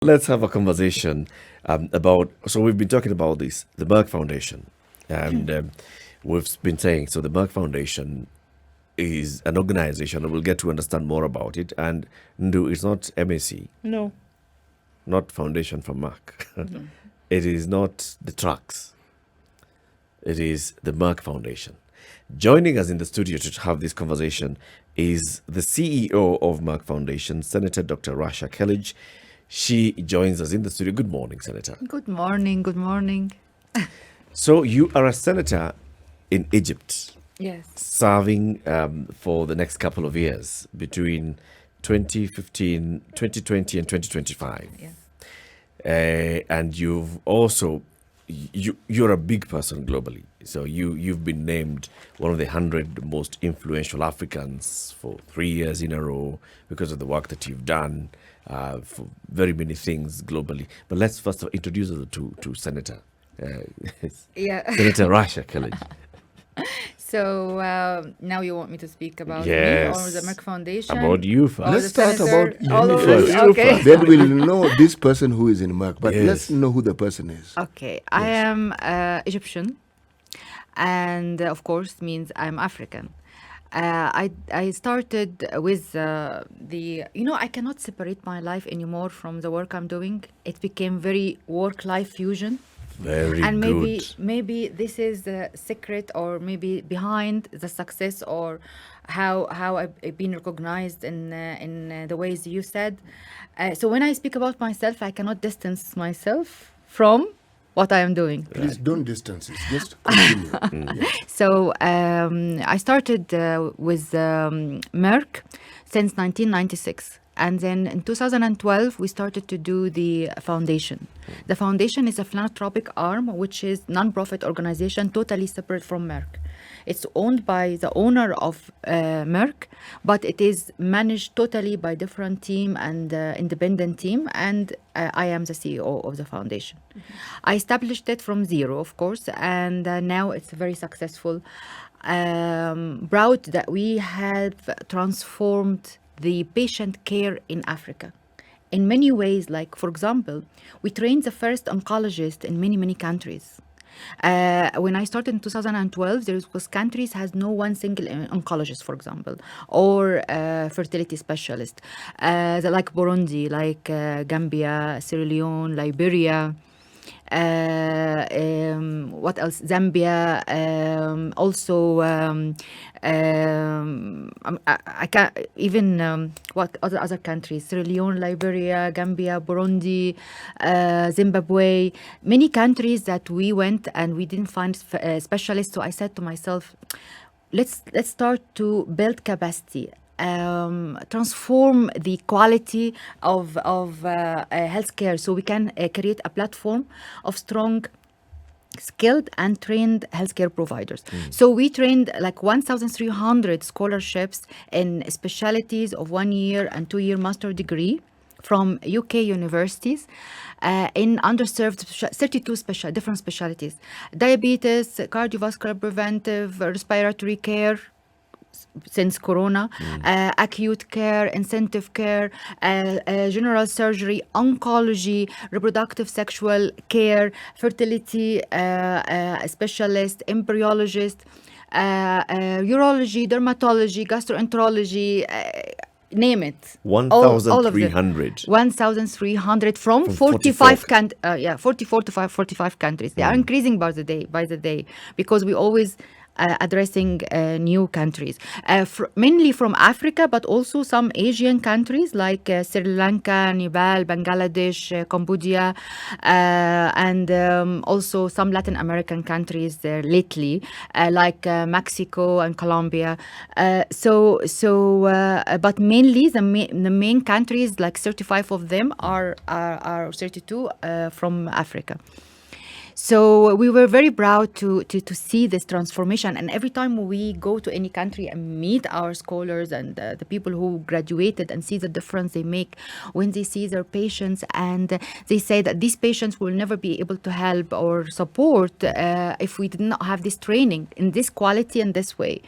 Let's have a conversation about. So we've been talking about this, the Merck Foundation, and we've been saying so. The Merck Foundation is an organization, and we'll get to understand more about it. And Ndu, it's not MAC, No. not Foundation from Merck. It is not the trucks. It is the Merck Foundation. Joining us in the studio to have this conversation is the CEO of Merck Foundation, Senator Dr. Rasha Kelej. She joins us in the studio. Good morning, Senator. Good morning. Good morning. So you are a senator in Egypt, Yes. serving for the next couple of years between 2015, 2020 and 2025. Yes. And you've also, you're a big person globally. So you've been named one of the 100 most influential Africans for 3 years in a row because of the work that you've done for very many things globally. But let's first introduce us to Senator. Yeah. Senator Rasha Kelej. So now you want me to speak about me Yes. or the Merck Foundation? About you first. Or Let's the start senator? about you All of first. us? You Okay. first. Then we'll know this person who is in Merck. But Yes. let's know who the person is. Okay. I am Egyptian, and of course means I'm African. I started with I cannot separate my life anymore from the work I'm doing. It became very work-life fusion. Very And good. maybe this is the secret, or maybe behind the success, or how I've been recognized in the ways you said. So when I speak about myself, I cannot distance myself from what I am doing. Please don't distance it. Just continue. Yes. So I started with Merck since 1996. And then in 2012, we started to do the foundation. The foundation is a philanthropic arm, which is non-profit organization, totally separate from Merck. It's owned by the owner of Merck, but it is managed totally by different team and independent team. And I am the CEO of the foundation. I established it from zero, of course, and now it's very successful. Proud that we have transformed the patient care in Africa in many ways. Like, for example, we trained the first oncologist in many countries. When I started in 2012, there was countries has no one single oncologist, for example, or fertility specialist, like Burundi, like Gambia, Sierra Leone, Liberia. What else? Zambia, also. I can't even what other countries? Sierra Leone, Liberia, Gambia, Burundi, Zimbabwe. Many countries that we went and we didn't find specialists. So I said to myself, let's start to build capacity. Transform the quality of healthcare, so we can create a platform of strong, skilled and trained healthcare providers. So we trained like 1,300 scholarships in specialties of 1 year and 2 year master degree from UK universities in underserved 32 different specialties: diabetes, cardiovascular, preventive, respiratory care, since Corona, acute care, intensive care, general surgery, oncology, reproductive sexual care, fertility specialist, embryologist, urology, dermatology, gastroenterology, name it. All of them. 1,300. 1,300 from 44 44 to 45 countries. They are increasing by the day because we always addressing new countries, mainly from Africa, but also some Asian countries like Sri Lanka, Nepal, Bangladesh, Cambodia, and also some Latin American countries lately, like Mexico and Colombia. But mainly the main countries, like 35 of them are 32 from Africa. So we were very proud to see this transformation. And every time we go to any country and meet our scholars and the people who graduated and see the difference they make when they see their patients, and they say that these patients will never be able to help or support if we did not have this training in this quality and this way.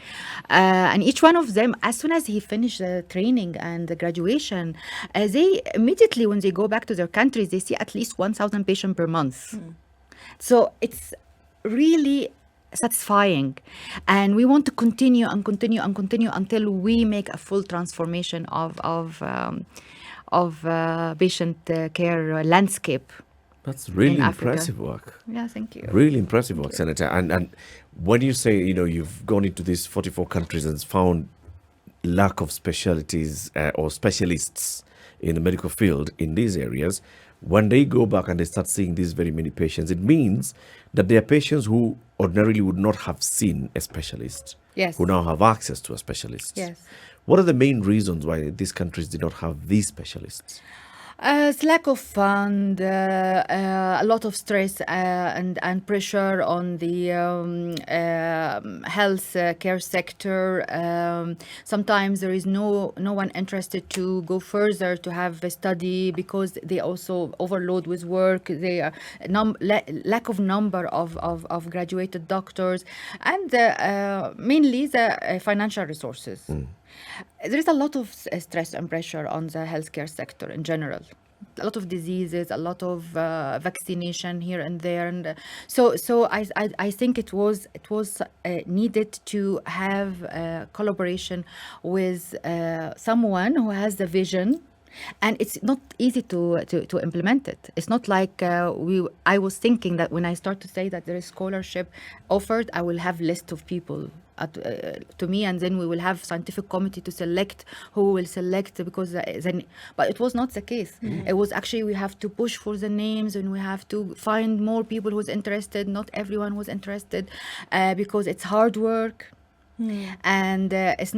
And each one of them, as soon as he finished the training and the graduation, they immediately, when they go back to their countries, they see at least 1,000 patients per month. So it's really satisfying, and we want to continue and continue and continue until we make a full transformation of patient care landscape. That's really in Africa. impressive work. Yeah, thank you. Really impressive work, Senator. And when you say, you've gone into these 44 countries and found lack of specialties or specialists in the medical field in these areas, when they go back and they start seeing these very many patients, it means that there are patients who ordinarily would not have seen a specialist, Yes. who now have access to a specialist. Yes. What are the main reasons why these countries did not have these specialists? It's lack of fund, a lot of stress and pressure on the health care sector. Sometimes there is no one interested to go further to have a study because they also overload with work. They are lack of number of graduated doctors, and mainly the financial resources. There is a lot of stress and pressure on the healthcare sector in general. A lot of diseases, a lot of vaccination here and there, and so I think it was needed to have collaboration with someone who has the vision. And it's not easy to implement it. It's not like I was thinking that when I start to say that there is scholarship offered, I will have list of people to me, and then we will have scientific committee to select who will select, because then, but it was not the case. It was actually, we have to push for the names, and we have to find more people who's interested. Not everyone was interested because it's hard work. And it's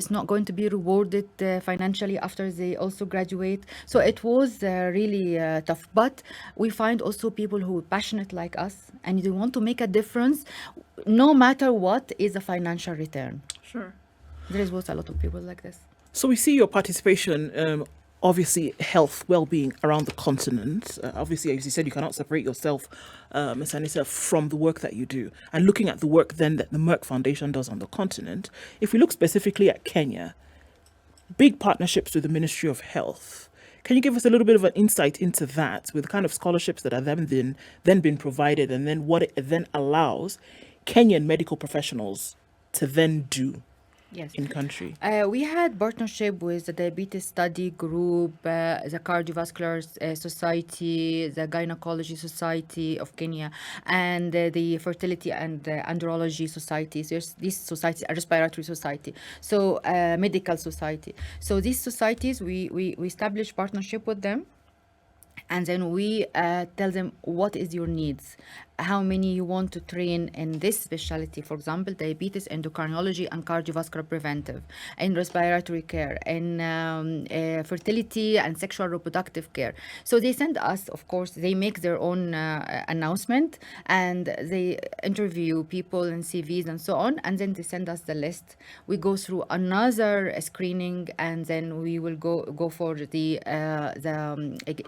not going to be rewarded financially after they also graduate. So it was really tough. But we find also people who are passionate like us, and they want to make a difference, no matter what is the financial return. Sure. There was a lot of people like this. So we see your participation, obviously health, well-being around the continent. Obviously, as you said, you cannot separate yourself, Ms. Anissa, from the work that you do. And looking at the work then that the Merck Foundation does on the continent, if we look specifically at Kenya, big partnerships with the Ministry of Health. Can you give us a little bit of an insight into that, with the kind of scholarships that are then been provided, and then what it then allows Kenyan medical professionals to then do? Yes. In country? We had partnership with the Diabetes Study Group, the Cardiovascular Society, the Gynecology Society of Kenya, and the Fertility and Andrology Society. There's this society, a respiratory society, so medical society. So these societies, we establish partnership with them. And then we tell them what is your needs, how many you want to train in this specialty, for example, diabetes, endocrinology, and cardiovascular preventive, in respiratory care, in fertility and sexual reproductive care. So they send us, of course, they make their own announcement, and they interview people and CVs and so on, and then they send us the list. We go through another screening, and then we will go for the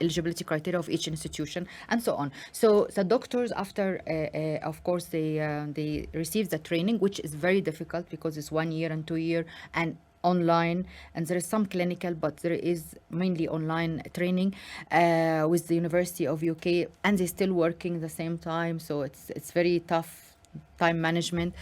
eligibility criteria of each institution, and so on. So the doctors, after of course they receive the training, which is very difficult because it's 1 year and 2 year and online, and there is some clinical, but there is mainly online training with the University of UK, and they're still working at the same time, so it's very tough time management.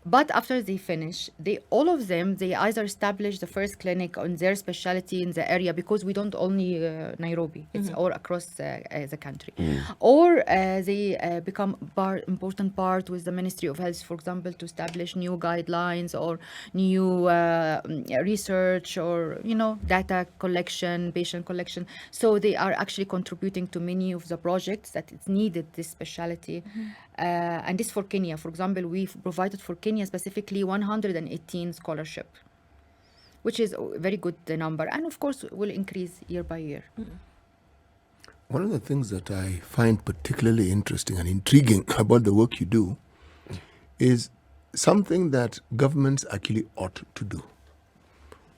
But after they finish, all of them either establish the first clinic on their specialty in the area, because we don't only Nairobi, it's all across the country. Or they become important part with the Ministry of Health, for example, to establish new guidelines or new research, or data collection, patient collection. So they are actually contributing to many of the projects that it's needed, this specialty. And this for Kenya, for example, we've provided for Kenya specifically 118 scholarship, which is a very good number, and of course will increase year by year. One of the things that I find particularly interesting and intriguing about the work you do is something that governments actually ought to do.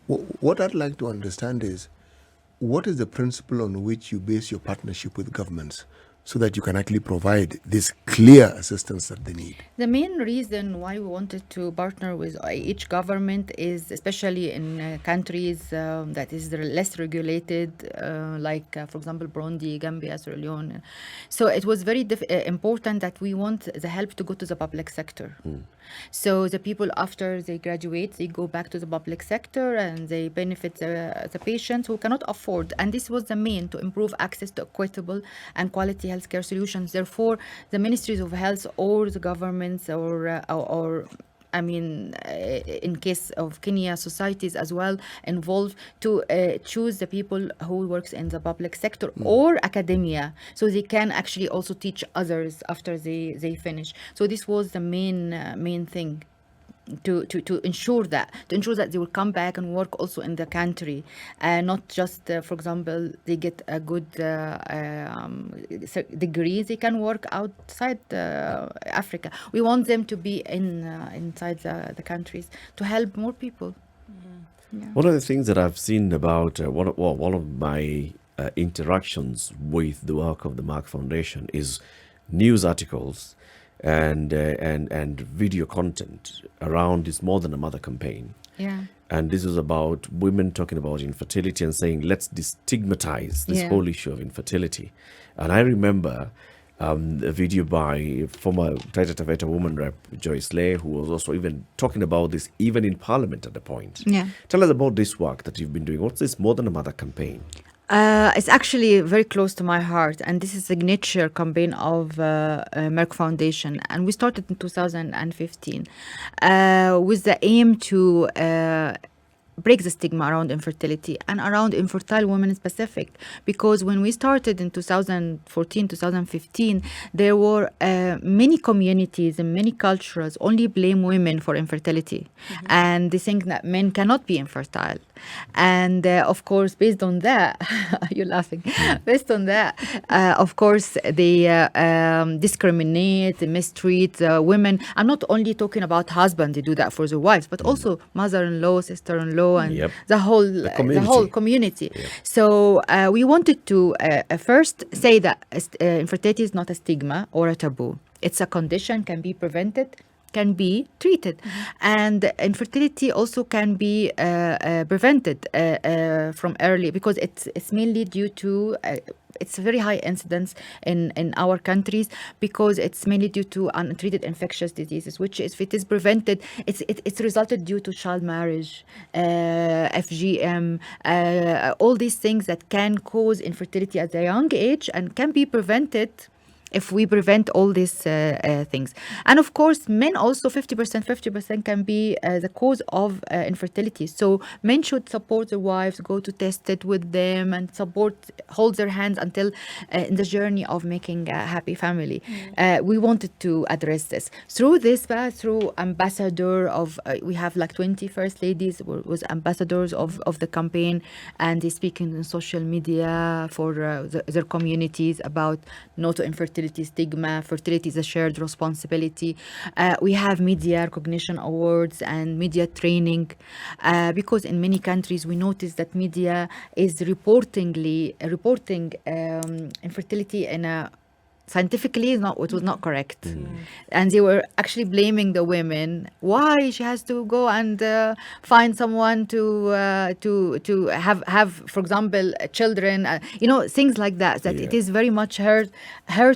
What I'd like to understand is, what is the principle on which you base your partnership with governments so that you can actually provide this clear assistance that they need? The main reason why we wanted to partner with each government is, especially in countries that is less regulated, for example, Burundi, Gambia, Sierra Leone. So it was very important that we want the help to go to the public sector. So the people, after they graduate, they go back to the public sector and they benefit the patients who cannot afford. And this was the main, to improve access to equitable and quality healthcare solutions. Therefore, the ministries of health or the governments in case of Kenya, societies as well involved to choose the people who works in the public sector or academia, so they can actually also teach others after they finish. So this was the main thing. To ensure that they will come back and work also in the country, not just for example they get a good degree, they can work outside Africa. We want them to be inside the countries to help more people. Yeah. One of the things that I've seen about one of my interactions with the work of the Merck Foundation is news articles and video content around this More Than a Mother campaign. Yeah. And this is about women talking about infertility and saying, let's destigmatize this whole issue of infertility. And I remember a video by former Taita Taveta woman rep Joyce Lay, who was also even talking about this even in Parliament at the point. Yeah. Tell us about this work that you've been doing. What's this More Than a Mother campaign? It's actually very close to my heart, and this is a signature campaign of Merck Foundation, and we started in 2015 with the aim to break the stigma around infertility and around infertile women specific, because when we started in 2014-2015 there were many communities and many cultures only blame women for infertility, and they think that men cannot be infertile. And of course, based on that, you're laughing. Based on that, of course, they discriminate, mistreat women. I'm not only talking about husbands; they do that for their wives, but also mother-in-law, sister-in-law, and the whole community. Yep. So we wanted to first say that infertility is not a stigma or a taboo. It's a condition, can be prevented, can be treated, and infertility also can be prevented from early, because it's mainly due to it's a very high incidence in our countries, because it's mainly due to untreated infectious diseases, which is, if it is prevented, it's resulted due to child marriage, FGM, all these things that can cause infertility at a young age and can be prevented if we prevent all these things. And of course, men also 50% can be the cause of infertility. So men should support their wives, go to test it with them, and hold their hands until in the journey of making a happy family. We wanted to address this through ambassador of we have like 20 first ladies was ambassadors of the campaign, and they speak in social media for their communities about no to infertility stigma. Fertility is a shared responsibility. We have media recognition awards and media training, because in many countries we notice that media is reporting infertility in a scientifically it was not correct, and they were actually blaming the women. Why she has to go and find someone to have, for example, children, things like that. It is very much hurt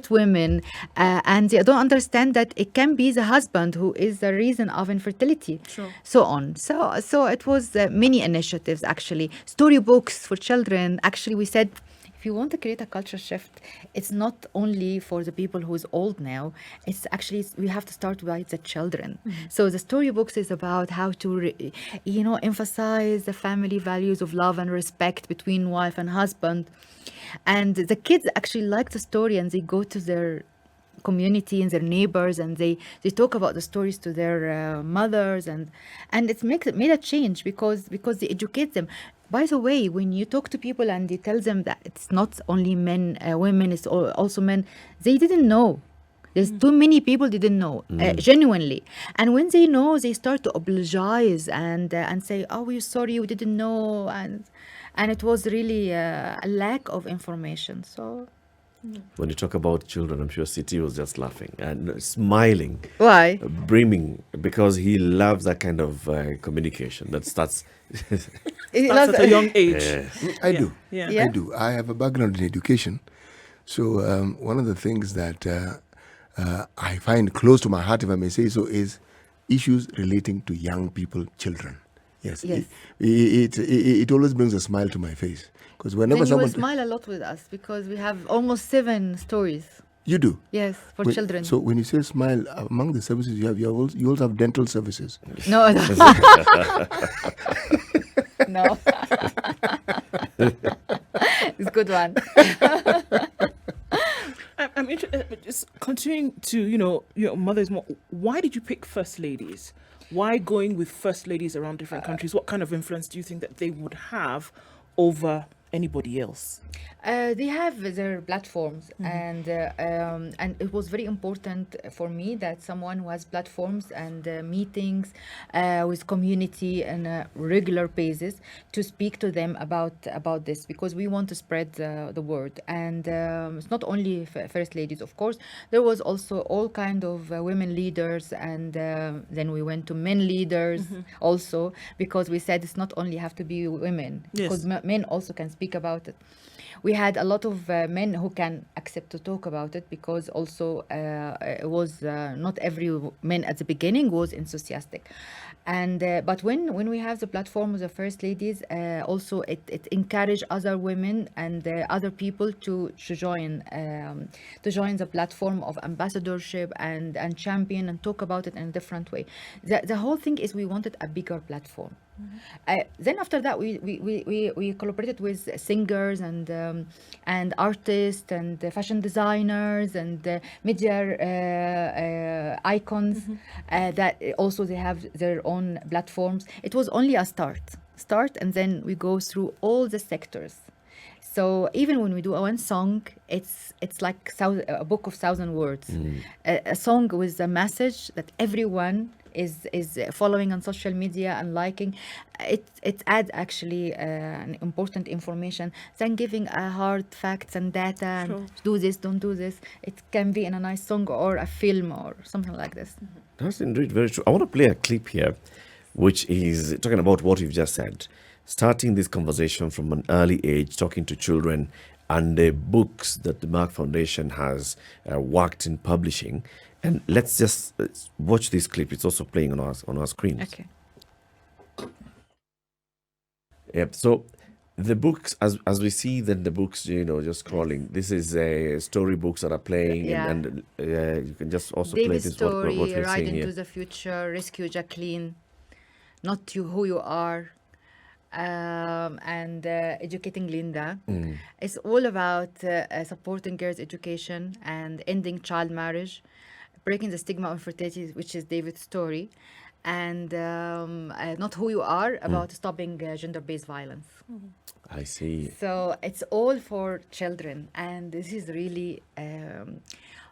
women, and they don't understand that it can be the husband who is the reason of infertility. Sure. So on. So it was many initiatives, actually, storybooks for children. Actually, we said, if you want to create a culture shift, it's not only for the people who's old now. It's actually, we have to start with the children. So the storybooks is about how to, emphasize the family values of love and respect between wife and husband. And the kids actually like the story, and they go to their community and their neighbors, and they talk about the stories to their mothers, and it made a change because they educate them. By the way, when you talk to people and you tell them that it's not only men, women, it's also men, they didn't know. There's too many people didn't know, genuinely. And when they know, they start to apologize and say, "Oh, we're sorry, we didn't know," and it was really a lack of information. So When you talk about children, I'm sure Siti was just laughing and smiling, why? brimming, because he loves that kind of communication that starts. That's at a young age. I do. Yeah. Yeah. I do. I have a background in education. So one of the things that I find close to my heart, if I may say so, is issues relating to young people, children. Yes. Yes. It always brings a smile to my face. Because whenever Then you will someone... smile a lot with us because we have almost 7 stories. You do? Yes, for When- children. So when you say smile, among the services you have, you also have dental services. No, no. No. It's a good one. I'm interested, just continuing to, your mother's more, why did you pick first ladies? Why going with first ladies around different countries? What kind of influence do you think that they would have over anybody else? They have their platforms, and it was very important for me that someone who has platforms and meetings with community on a regular basis to speak to them about this, because we want to spread the word. And it's not only first ladies, of course. There was also all kind of women leaders, and then we went to men leaders also, because we said it's not only have to be women, Yes. because men also can speak about it. We had a lot of men who can accept to talk about it, because also it was not every man at the beginning was enthusiastic. And but when we have the platform of the first ladies, also it encourage other women and other people to join the platform of ambassadorship and champion and talk about it in a different way. The whole thing is we wanted a bigger platform. Then after that, we collaborated with singers and artists and fashion designers and media icons that also they have their own platforms. It was only a start, and then we go through all the sectors. So even when we do one song, it's like a book of 1,000 words, a song with a message that everyone is following on social media and liking. It adds actually an important information than giving hard facts and data and do this, don't do this. It can be in a nice song or a film or something like this. That's indeed very true. I want to play a clip here, which is talking about what you've just said. Starting this conversation from an early age, talking to children, and the books that the Merck Foundation has worked in publishing. And let's just watch this clip. It's also playing on our screens. Okay. Yep. So the books, as we see that the books, just scrolling, this is storybooks that are playing, Yeah. and you can just also play David's this story, what we're Ride seeing into here. the Future, Rescue Jacqueline, Not You Who You Are, and Educating Linda. It's all about supporting girls' education and ending child marriage, breaking the stigma of infertility, which is David's story, and Not Who You Are, about stopping gender-based violence. I see. So it's all for children, and this is really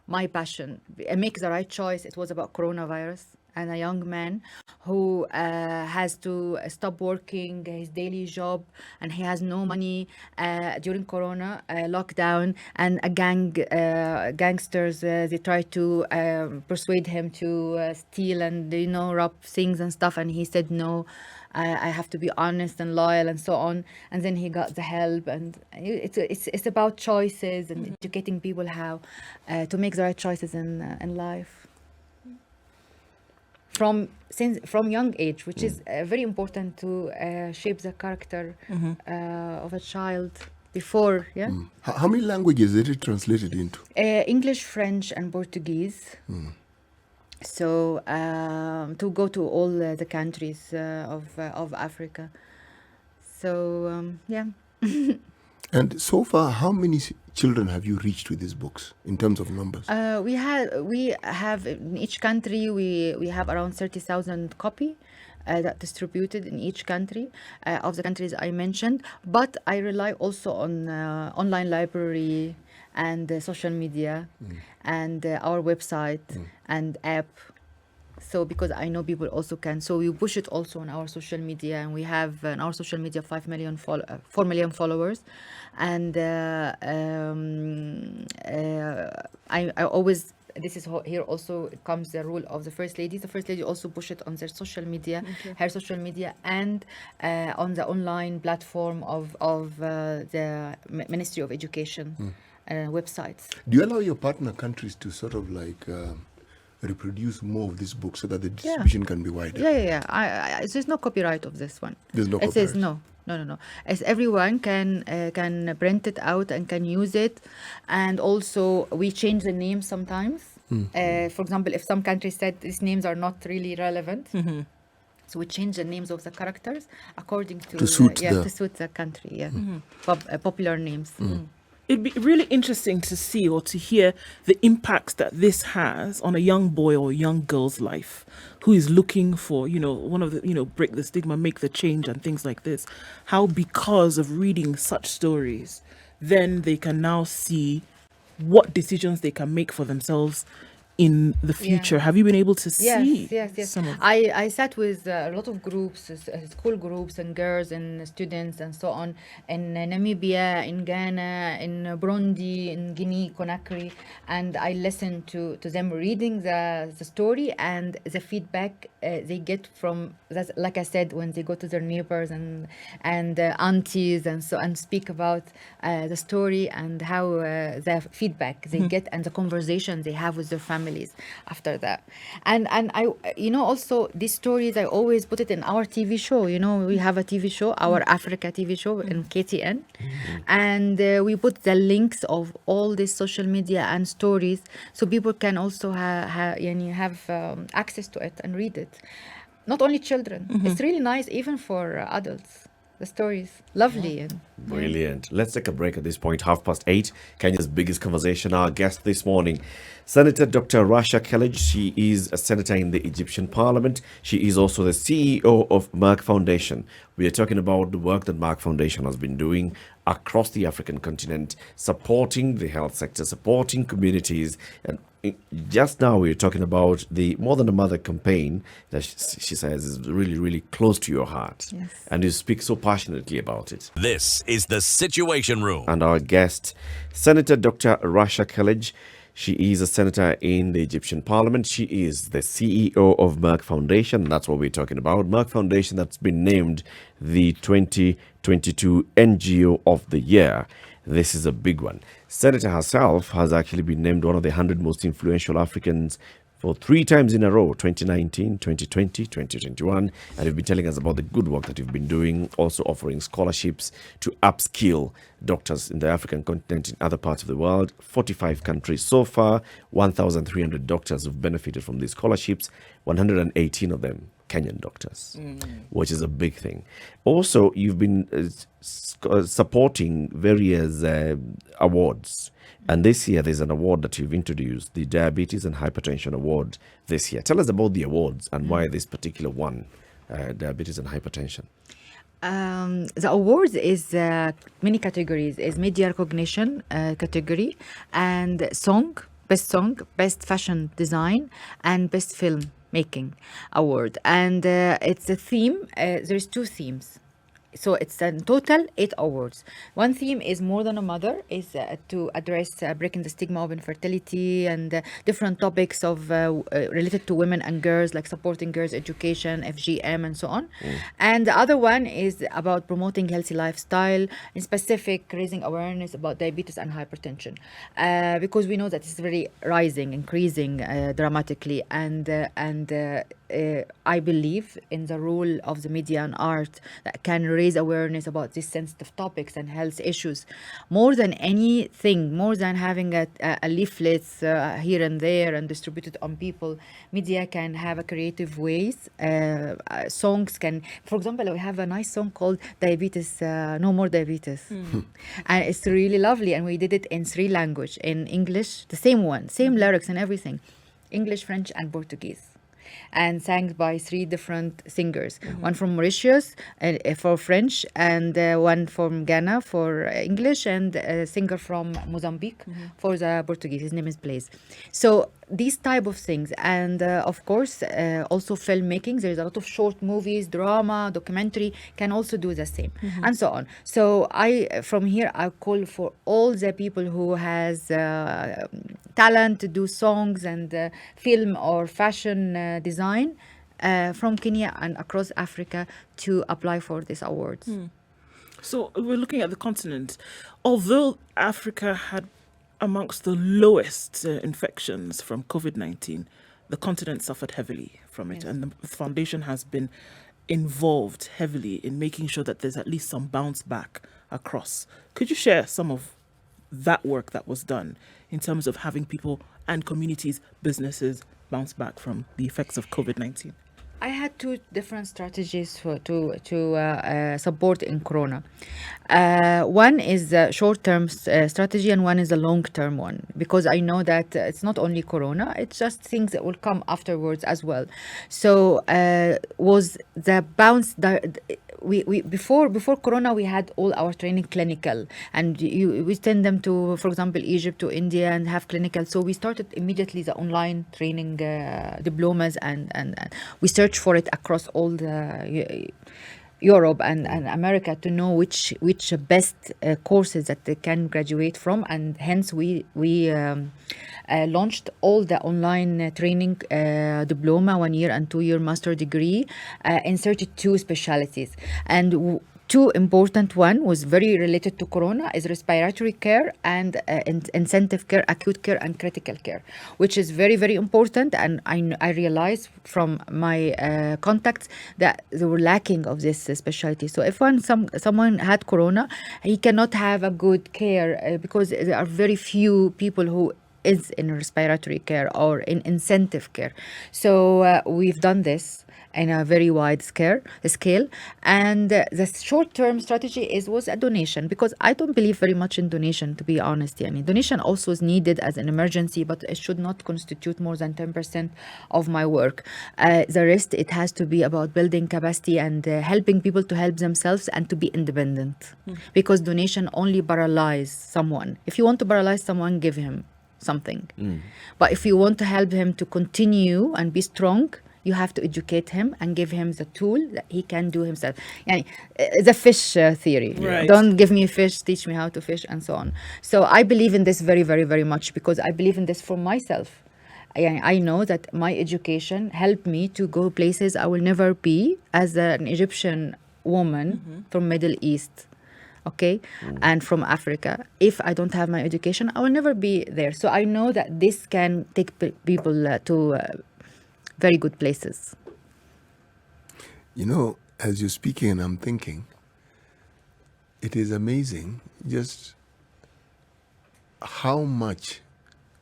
my passion. Make the Right Choice. It was about coronavirus and a young man who has to stop working his daily job, and he has no money during corona lockdown, and a gangsters they try to persuade him to steal and rob things and stuff, and he said no. I have to be honest and loyal and so on, and then he got the help. And it's about choices and educating people how to make the right choices in life from young age, which is very important to shape the character of a child before. How many languages is it translated into? English, French, and Portuguese. So to go to all the countries of Africa. So yeah. And so far, how many children have you reached with these books in terms of numbers? We have in each country we have around 30,000 copy, that distributed in each country of the countries I mentioned. But I rely also on online library and social media and our website and app. So because I know people also can, so we push it also on our social media, and we have on our social media 4 million followers, and I always, this is here also comes the rule of the first lady. The first lady also push it on their social media, her social media, and on the online platform of the Ministry of Education websites. Do you allow your partner countries to sort of like reproduce more of this book so that the distribution can be wider? Yeah. There's no copyright of this one. There's no It says no. As everyone can print it out and can use it, and also we change the names sometimes. For example, if some countries said these names are not really relevant, so we change the names of the characters according to suit the country. Popular names. It'd be really interesting to see or to hear the impacts that this has on a young boy or young girl's life who is looking for, one of the, break the stigma, make the change and things like this. How because of reading such stories, then they can now see what decisions they can make for themselves in the future. Have you been able to see some of I sat with a lot of groups, school groups and girls and students and so on, in Namibia, in Ghana, in Burundi, in Guinea, Conakry, and I listened to them reading the story and the feedback they get from that. Like I said, when they go to their neighbors and aunties and speak about the story and how the feedback they get and the conversation they have with their families after that. And I, also these stories, I always put it in our TV show. We have a TV show, our Africa TV show in KTN, and we put the links of all these social media and stories so people can also have access to it and read it. Not only children. It's really nice even for adults. The stories, lovely. Brilliant. Let's take a break at this point, 8:30. Kenya's biggest conversation. Our guest this morning, Senator Dr. Rasha Kelej. She is a senator in the Egyptian parliament. She is also the CEO of Merck Foundation. We are talking about the work that Merck Foundation has been doing across the African continent, supporting the health sector, supporting communities. And just now we were talking about the More Than a Mother campaign that she says is really, really close to your heart. Yes. And you speak so passionately about it. This is the Situation Room. And our guest, Senator Dr. Rasha Kelej. She is a senator in the Egyptian parliament. She is the CEO of Merck Foundation. That's what we're talking about. Merck Foundation that's been named the 2022 NGO of the Year. This is a big one. Senator herself has actually been named one of the 100 most influential Africans for 3 times in a row, 2019, 2020, 2021. And you've been telling us about the good work that you've been doing, also offering scholarships to upskill doctors in the African continent, in other parts of the world. 45 countries so far, 1,300 doctors who've benefited from these scholarships, 118 of them Kenyan doctors, which is a big thing. Also, you've been supporting various awards. And this year, there's an award that you've introduced, the Diabetes and Hypertension Award this year. Tell us about the awards and why this particular one, Diabetes and Hypertension. The awards is many categories. Is media recognition category, and song, best fashion design, and best film making award. And it's a theme. There's 2 themes. So it's in total 8 awards. One theme is More Than a Mother, is to address breaking the stigma of infertility and different topics of related to women and girls, like supporting girls' education, FGM, and so on. And the other one is about promoting healthy lifestyle, in specific raising awareness about diabetes and hypertension, because we know that it's very increasing dramatically, and I believe in the role of the media and art that can raise awareness about these sensitive topics and health issues. More than anything, more than having a leaflets here and there and distributed on people, media can have a creative ways. Songs can, for example, we have a nice song called Diabetes, No More Diabetes. And it's really lovely. And we did it in 3 languages, in English, the same one, same lyrics and everything, English, French, and Portuguese. and sang by 3 different singers. One from Mauritius for French, and one from Ghana for English, and a singer from Mozambique for the Portuguese. His name is Blaise. So these type of things, and of course also filmmaking. There's a lot of short movies, drama, documentary can also do the same, and so on. So from here I call for all the people who has talent to do songs and film or fashion design from Kenya and across Africa to apply for these awards. So we're looking at the continent. Although Africa had amongst the lowest infections from COVID-19, the continent suffered heavily from it. And the foundation has been involved heavily in making sure that there's at least some bounce back across. Could you share some of that work that was done in terms of having people and communities, businesses bounce back from the effects of COVID-19? I had 2 different strategies to support in Corona. One is a short-term strategy, and one is a long-term one, because I know that it's not only Corona; it's just things that will come afterwards as well. So was the bounce. We before Corona, we had all our training clinical, and we send them to, for example, Egypt, to India, and have clinical. So we started immediately the online training diplomas, and we searched for it across all the Europe and America to know which best courses that they can graduate from, and hence we launched all the online training diploma, 1 year and 2 year master degree in 32 specialties. And 2 important one was very related to Corona is respiratory care and intensive care, acute care, and critical care, which is very, very important. And I realized from my contacts that they were lacking of this specialty. So if someone had Corona, he cannot have a good care because there are very few people who is in respiratory care or in intensive care. So we've done this in a very wide scale, and the short-term strategy was a donation, because I don't believe very much in donation, to be honest. Yani, donation also is needed as an emergency, but it should not constitute more than 10% of my work. The rest, it has to be about building capacity and helping people to help themselves and to be independent, because donation only paralyze someone. If you want to paralyze someone, give him something. But if you want to help him to continue and be strong, you have to educate him and give him the tool that he can do himself. Yani, the fish theory. Right. Don't give me fish, teach me how to fish, and so on. So I believe in this very, very, very much, because I believe in this for myself. I know that my education helped me to go places I will never be as an Egyptian woman from Middle East. Okay, and from Africa. If I don't have my education, I will never be there. So I know that this can take people to very good places. You know, as you're speaking and I'm thinking, it is amazing just how much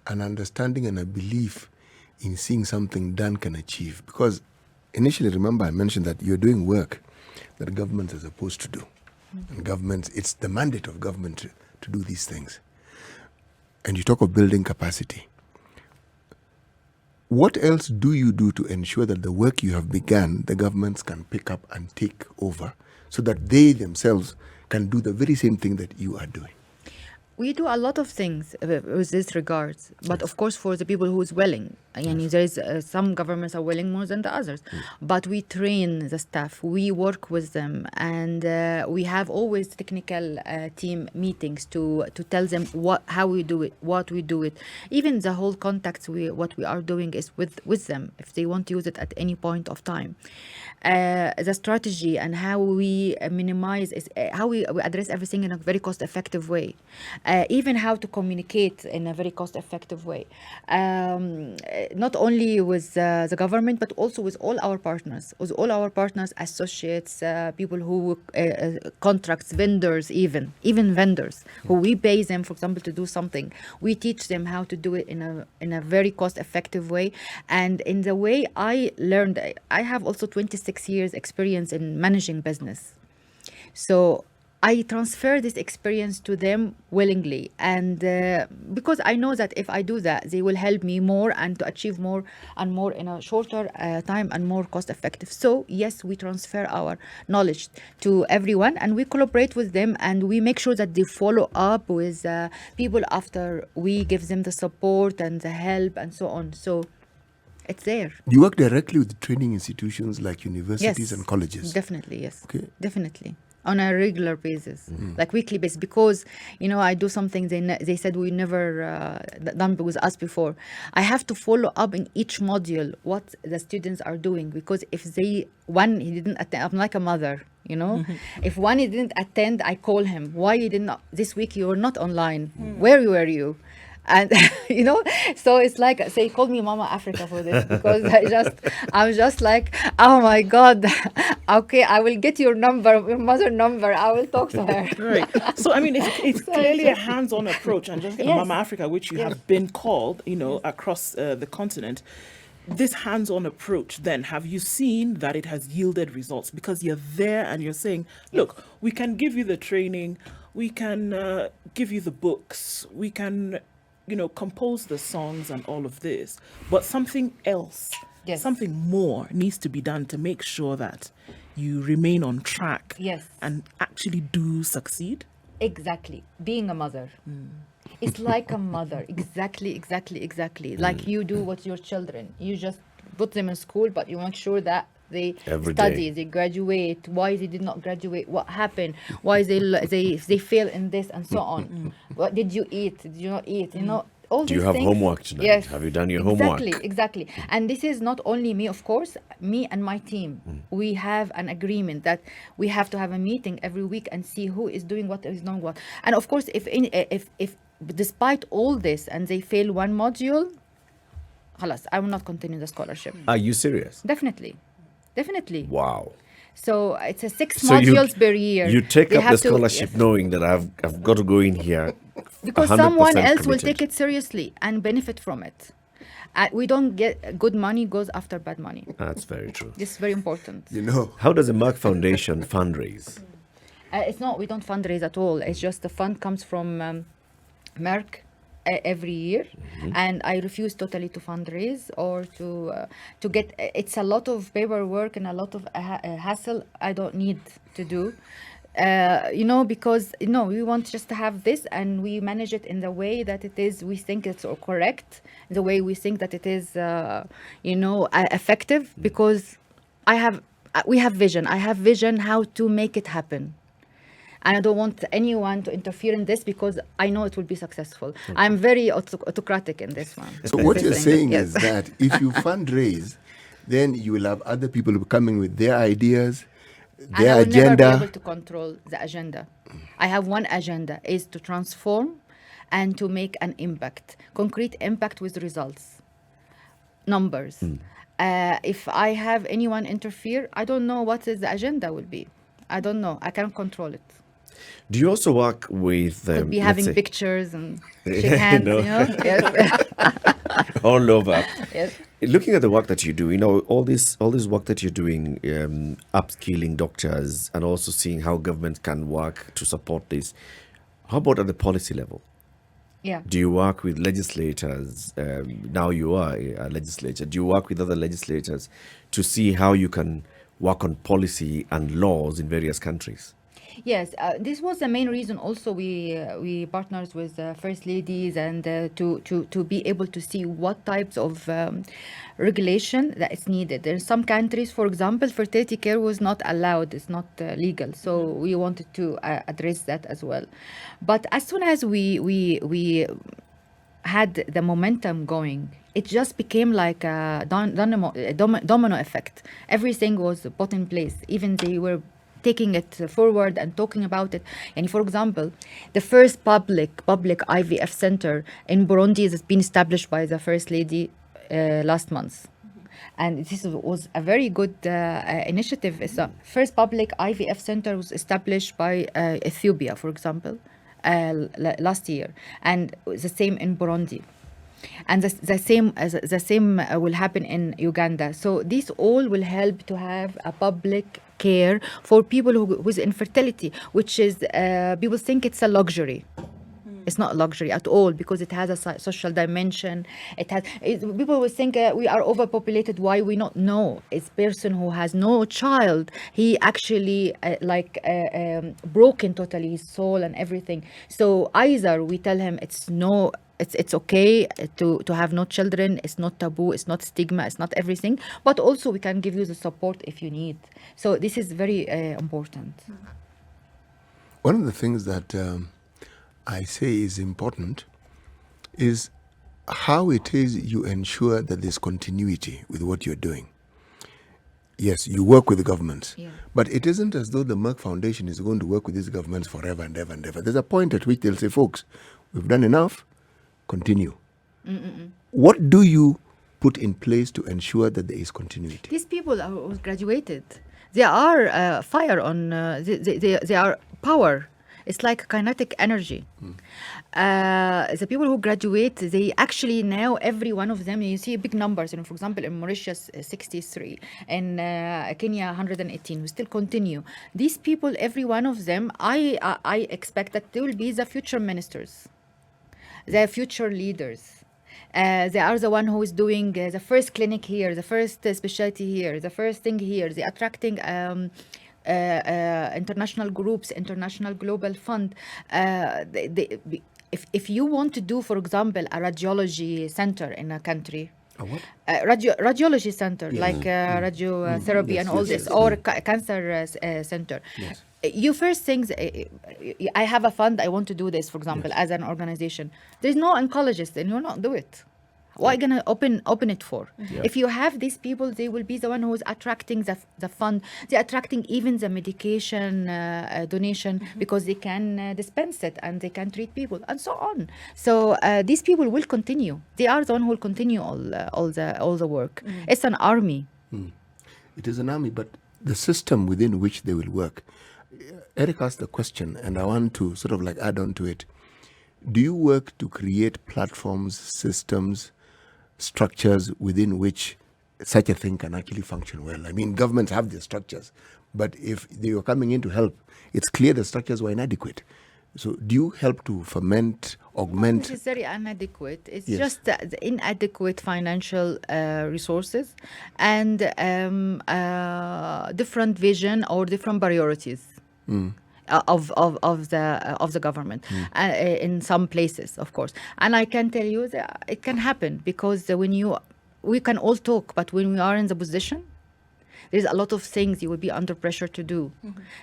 an understanding and a belief in seeing something done can achieve. Because initially, remember, I mentioned that you're doing work that governments are supposed to do. And governments, it's the mandate of government to do these things. And you talk of building capacity. What else do you do to ensure that the work you have begun, the governments can pick up and take over, so that they themselves can do the very same thing that you are doing? We do a lot of things with this regards, but of course for the people who's willing. There is some governments are willing more than the others, but we train the staff, we work with them, and we have always technical team meetings to tell them how we do it, what we do it. Even the whole contacts, what we are doing is with them if they want to use it at any point of time. The strategy and how we minimize is how we address everything in a very cost-effective way. Even how to communicate in a very cost-effective way. Not only with the government, but also with all our partners, associates, people who contracts, vendors, even vendors who we pay them, for example, to do something. We teach them how to do it in a very cost-effective way. And in the way I learned, I have also 26 years experience in managing business. So I transfer this experience to them willingly, and because I know that if I do that, they will help me more and to achieve more and more in a shorter time and more cost effective. So yes, we transfer our knowledge to everyone, and we collaborate with them, and we make sure that they follow up with people after we give them the support and the help and so on. So it's there. You work directly with training institutions like universities Yes, and colleges. Definitely, yes. Okay. Definitely. On a regular basis, like weekly basis, because, I do something they said we never done with us before. I have to follow up in each module what the students are doing, because if he didn't attend, I'm like a mother, If he didn't attend, I call him. Why you didn't, this week you were not online? Where were you? And so it's like, say, call me Mama Africa for this, because I'm just like, oh my God, okay, I will get your mother number, I will talk to her. Right. So, I mean, it's clearly a hands-on approach, and just like Yes. Mama Africa, which you have been called, across the continent. This hands-on approach, then, have you seen that it has yielded results? Because you're there and you're saying, look, we can give you the training, we can give you the books, we can compose the songs and all of this, but something else, Yes. something more needs to be done to make sure that you remain on track Yes. and actually do succeed. Exactly. Being a mother. It's like a mother. Exactly. Like you do with your children. You just put them in school, but you make sure that they Every study, day. they graduate, why they did not graduate, what happened, why they fail in this and so on. What did you eat? Did you not eat? All Do you these have things. homework tonight? Yes. Have you done your homework? Exactly. And this is not only me, of course, me and my team. We have an agreement that we have to have a meeting every week and see who is doing what, is doing what. And of course, if despite all this and they fail one module, خلاص, I will not continue the scholarship. Are you serious? Definitely. Wow. So it's a 6 So modules per year. You take They up the have to- scholarship yes. knowing that I've got to go in here. Because 100% someone else will committed. take it seriously and benefit from it. We don't get good money goes after bad money. That's very true. This is very important. How does the Merck Foundation fundraise? It's not, we don't fundraise at all. It's just the fund comes from Merck every year, and I refuse totally to fundraise or to get. It's a lot of paperwork and a lot of hassle. I don't need to do. Because we want just to have this, and we manage it in the way that it is. We think it's correct, the way we think that it is, effective. Because we have vision. I have vision how to make it happen. And I don't want anyone to interfere in this because I know it will be successful. I'm very autocratic in this one. So what you're saying Yes. is that if you fundraise, then you will have other people coming with their ideas, And their I will never be agenda. able to control the agenda. I have one agenda, is to transform and to make an impact, concrete impact with results, numbers. If I have anyone interfere, I don't know what is the agenda will be. I don't know. I can't control it. Do you also work with Could be let's having say, pictures and shake hands, No. Yes. all over? Yes. Looking at the work that you do, all this work that you're doing, upskilling doctors, and also seeing how government can work to support this. How about at the policy level? Yeah. Do you work with legislators? Now you are a legislator. Do you work with other legislators to see how you can work on policy and laws in various countries? Yes, this was the main reason. Also, we partners with first ladies and to be able to see what types of regulation that is needed. In some countries, for example, fertility care was not allowed; it's not legal. So we wanted to address that as well. But as soon as we had the momentum going, it just became like a domino effect. Everything was put in place. Even they were taking it forward and talking about it. And for example, the first public IVF center in Burundi has been established by the First Lady last month. And this was a very good initiative. It's the first public IVF center was established by Ethiopia, for example, last year. And the same in Burundi. And the same will happen in Uganda. So these all will help to have a public care for people with infertility, which is people think it's a luxury. It's not a luxury at all because it has a social dimension. People will think we are overpopulated. Why we not know? It's person who has no child. He actually broken totally his soul and everything. So either we tell him it's okay to have no children. It's not taboo. It's not stigma. It's not everything. But also we can give you the support if you need. So this is very important. One of the things that I say is important is how it is you ensure that there's continuity with what you're doing. Yes, you work with the governments, but it isn't as though the Merck Foundation is going to work with these governments forever and ever and ever. There's a point at which they'll say, folks, we've done enough, continue. What do you put in place to ensure that there is continuity? These people are graduated. They are fire on, they are power. It's like kinetic energy. The people who graduate, they actually now, every one of them, you see big numbers. For example, in Mauritius, 63. In Kenya, 118. We still continue. These people, every one of them, I expect that they will be the future ministers, the future leaders. They are the one who is doing the first clinic here, the first specialty here, the first thing here. They're attracting international groups, international global fund. If you want to do, for example, a radiology center in a country, A what? radiology center, like radiotherapy and all this, or cancer center. Yes. You first things, I have a fund, I want to do this, for example, as an organization. There's no oncologist, and you'll not do it. Why gonna open it for? If you have these people, they will be the one who's attracting the fund. They're attracting even the medication donation because they can dispense it and they can treat people and so on. So these people will continue. They are the one who will continue all the work. It's an army. It is an army, but the system within which they will work. Eric asked the question, and I want to sort of like add on to it. Do you work to create platforms, systems, structures within which such a thing can actually function well? I mean, governments have their structures, but if they were coming in to help, it's clear the structures were inadequate. So do you help to foment, augment? It is very inadequate. It's just the inadequate financial resources and different vision or different priorities. Of the government in some places, of course. And I can tell you that it can happen because we can all talk, but when we are in the position, there's a lot of things you will be under pressure to do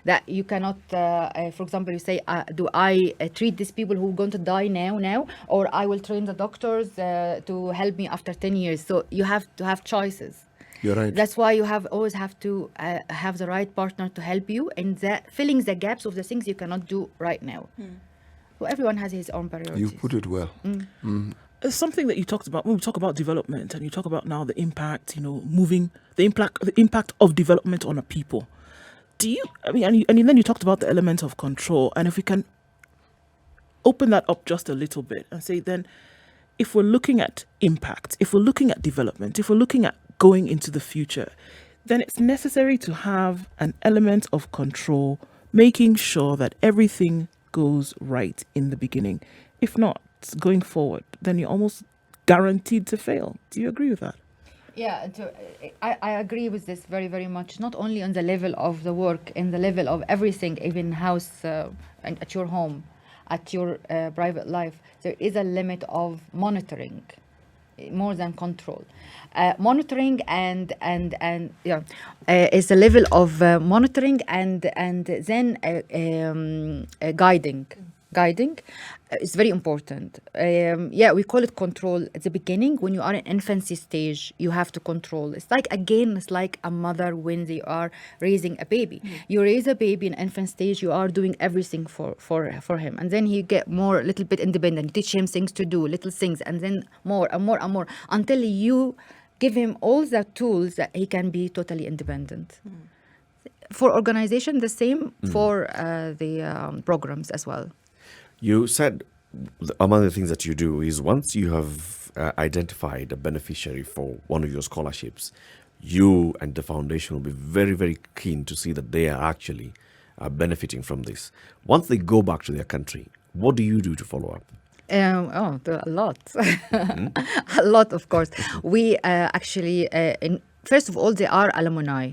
that you cannot, for example, you say, do I treat these people who are going to die now, or I will train the doctors to help me after 10 years. So you have to have choices. You're right. That's why you always have to have the right partner to help you in filling the gaps of the things you cannot do right now. So everyone has his own priorities. You put it well. It's something that you talked about when we talk about development, and you talk about now the impact, moving the impact of development on a people. Do you? I mean, and then you talked about the element of control, and if we can open that up just a little bit and say, then, if we're looking at impact, if we're looking at development, if we're looking at going into the future, then it's necessary to have an element of control, making sure that everything goes right in the beginning. If not, going forward, then you're almost guaranteed to fail. Do you agree with that? Yeah, I agree with this very, very much. Not only on the level of the work, in the level of everything, even house, and at your home, at your private life, there is a limit of monitoring, more than control. Monitoring and is a level of monitoring and then guiding is very important. We call it control. At the beginning, when you are in infancy stage, you have to control. It's like a mother when they are raising a baby. You raise a baby in infant stage, you are doing everything for him. And then he get a little bit independent. You teach him things to do, little things, and then more and more and more, until you give him all the tools that he can be totally independent. For organization, the same for the programs as well. You said among the things that you do is once you have identified a beneficiary for one of your scholarships, you and the foundation will be very, very keen to see that they are actually benefiting from this. Once they go back to their country, what do you do to follow up? A lot. A lot, of course. We actually, first of all, they are alumni.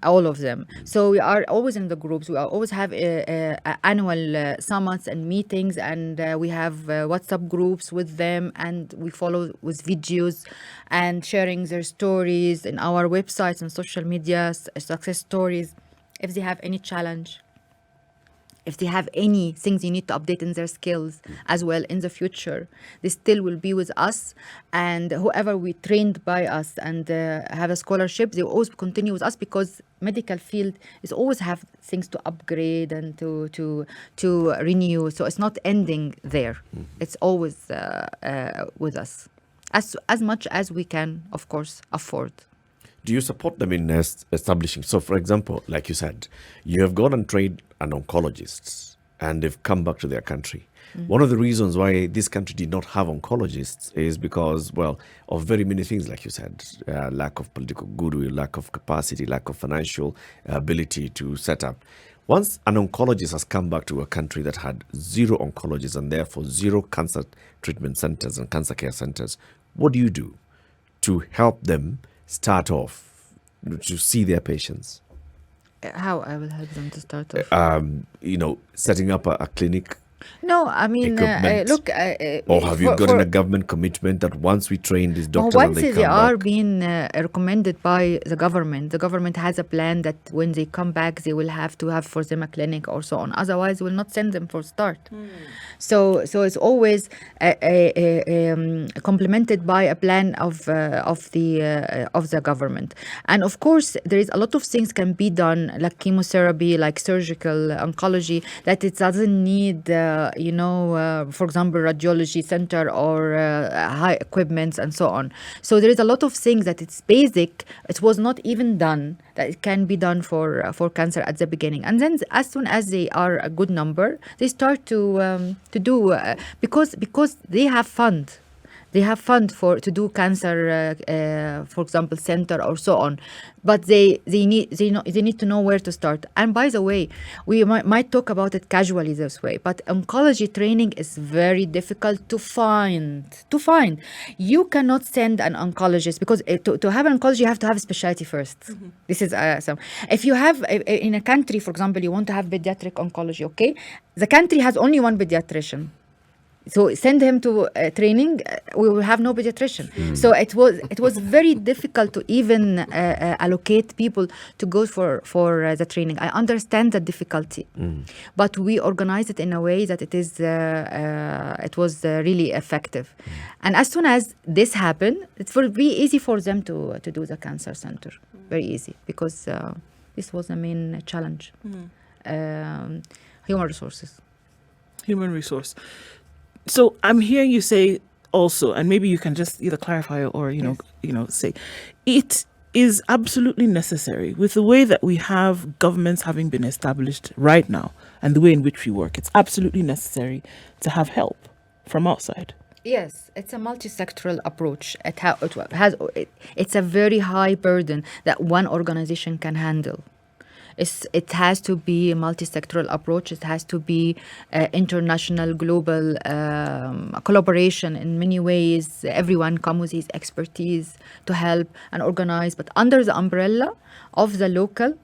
All of them. So we are always in the groups. We always have annual summits and meetings, and we have WhatsApp groups with them, and we follow with videos and sharing their stories in our websites and social media, success stories. If they have any challenge, if they have any things they need to update in their skills as well in the future, they still will be with us. And whoever we trained by us and have a scholarship, they will always continue with us, because medical field is always have things to upgrade and to renew. So it's not ending there. It's always with us, as much as we can, of course, afford. Do you support them in establishing? So, for example, like you said, you have gone and trained an oncologist, and they've come back to their country. One of the reasons why this country did not have oncologists is because, well, of very many things, like you said, lack of political goodwill, lack of capacity, lack of financial ability to set up. Once an oncologist has come back to a country that had zero oncologists and therefore zero cancer treatment centers and cancer care centers, what do you do to help them start off, to see their patients? How I will help them to start off? Setting up a clinic. No, I mean, Equipment. look. Or have you gotten a government commitment that once we train these doctors Well, and once they they come are back? being recommended by the government has a plan that when they come back, they will have to have for them a clinic or so on. Otherwise, we'll not send them for start. So it's always complemented by a plan of the government. And of course, there is a lot of things can be done, like chemotherapy, like surgical oncology, that it doesn't need, for example, radiology center or high equipments and so on. So there is a lot of things that it's basic. It was not even done, that it can be done for cancer at the beginning. And then as soon as they are a good number, they start to do, because they have fund. They have fund to do cancer, for example, center or so on, but they need to know where to start. And by the way, we might talk about it casually this way, but oncology training is very difficult to find. You cannot send an oncologist, because to have an oncologist you have to have a specialty first. This is if you have in a country, for example, you want to have pediatric oncology, okay, the country has only one pediatrician. So send him to training, we will have no pediatrician. So it was very difficult to even allocate people to go for the training. I understand the difficulty, but we organized it in a way that it was really effective. And as soon as this happened, it will be easy for them to do the cancer center. Very easy, because this was the main challenge. Human resources. Human resource. So I'm hearing you say also, and maybe you can just either clarify or say, it is absolutely necessary with the way that we have governments having been established right now and the way in which we work. It's absolutely necessary to have help from outside. Yes, it's a multi-sectoral approach. It's a very high burden that one organization can handle. It has to be a multi-sectoral approach. It has to be international, global collaboration in many ways. Everyone comes with his expertise to help and organize, but under the umbrella of the local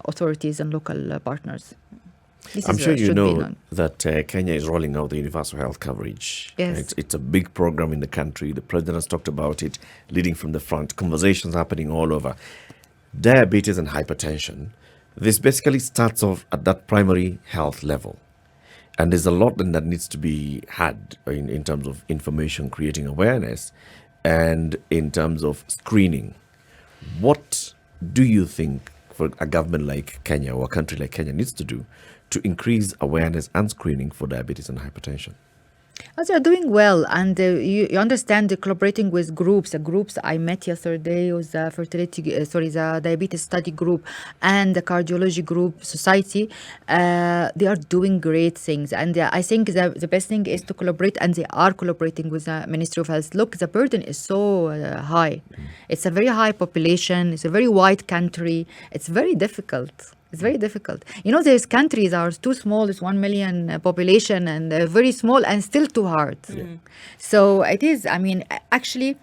authorities and local partners. I'm sure you know that Kenya is rolling out the universal health coverage. Yes. It's a big program in the country. The president has talked about it, leading from the front, conversations happening all over. Diabetes and hypertension, this basically starts off at that primary health level. And there's a lot that needs to be had in terms of information, creating awareness, and in terms of screening. What do you think for a government like Kenya or a country like Kenya needs to do to increase awareness and screening for diabetes and hypertension? Oh, they're doing well, and you understand the collaborating with groups. The groups I met yesterday was the the diabetes study group and the cardiology group society. They are doing great things, and I think the best thing is to collaborate, and they are collaborating with the Ministry of Health. Look, the burden is so high. It's a very high population. It's a very wide country. It's very difficult. It's very difficult. You know, there's countries are too small. It's 1 million population and very small and still too hard. So it is. I mean, actually,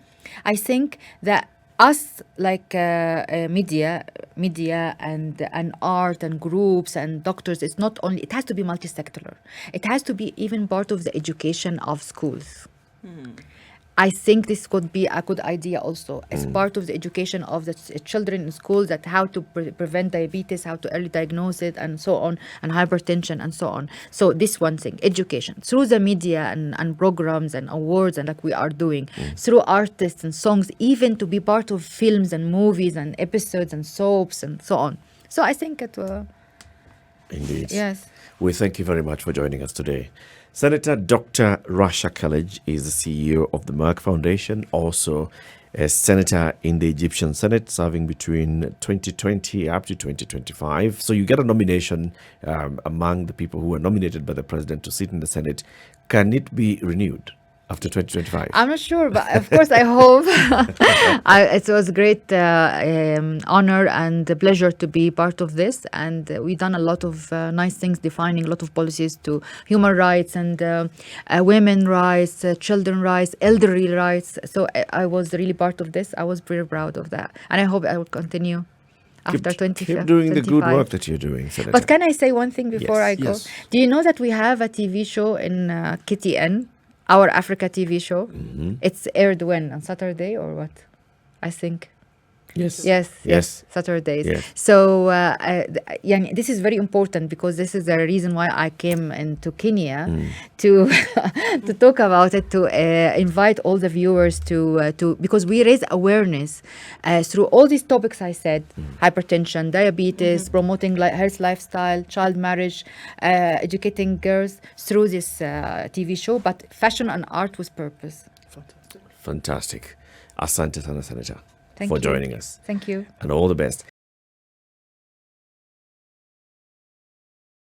I think that us like media and art and groups and doctors. It's not only. It has to be multi-sectoral. It has to be even part of the education of schools. I think this could be a good idea also as part of the education of the children in schools, that how to prevent diabetes, how to early diagnose it, and so on, and hypertension and so on. So this one thing, education through the media and programs and awards, and like we are doing through artists and songs, even to be part of films and movies and episodes and soaps and so on. So I think it will. Indeed. Yes. We thank you very much for joining us today. Senator Dr. Rasha Kelej is the CEO of the Merck Foundation, also a senator in the Egyptian Senate, serving between 2020 up to 2025. So you get a nomination among the people who were nominated by the president to sit in the Senate. Can it be renewed after 2025? I'm not sure, but of course I hope. It was a great honor and a pleasure to be part of this, and we've done a lot of nice things, defining a lot of policies to human rights and women rights, children rights, elderly rights. So I was really part of this. I was very proud of that, and I hope I will continue after 2025. Keep doing the good work that you're doing, Senator. But can I say one thing before Yes. I go? Yes. Do you know that we have a TV show in KTN? Our Africa TV show. It's aired when? On Saturday or what? I think. Yes. Saturdays. Yes. So this is very important, because this is the reason why I came into Kenya to to talk about it, to invite all the viewers to because we raise awareness through all these topics I said: hypertension, diabetes, promoting health lifestyle, child marriage, educating girls through this TV show, but fashion and art with purpose. Fantastic. Asante sana, Senator, Thank for you. joining us. Thank you. And all the best.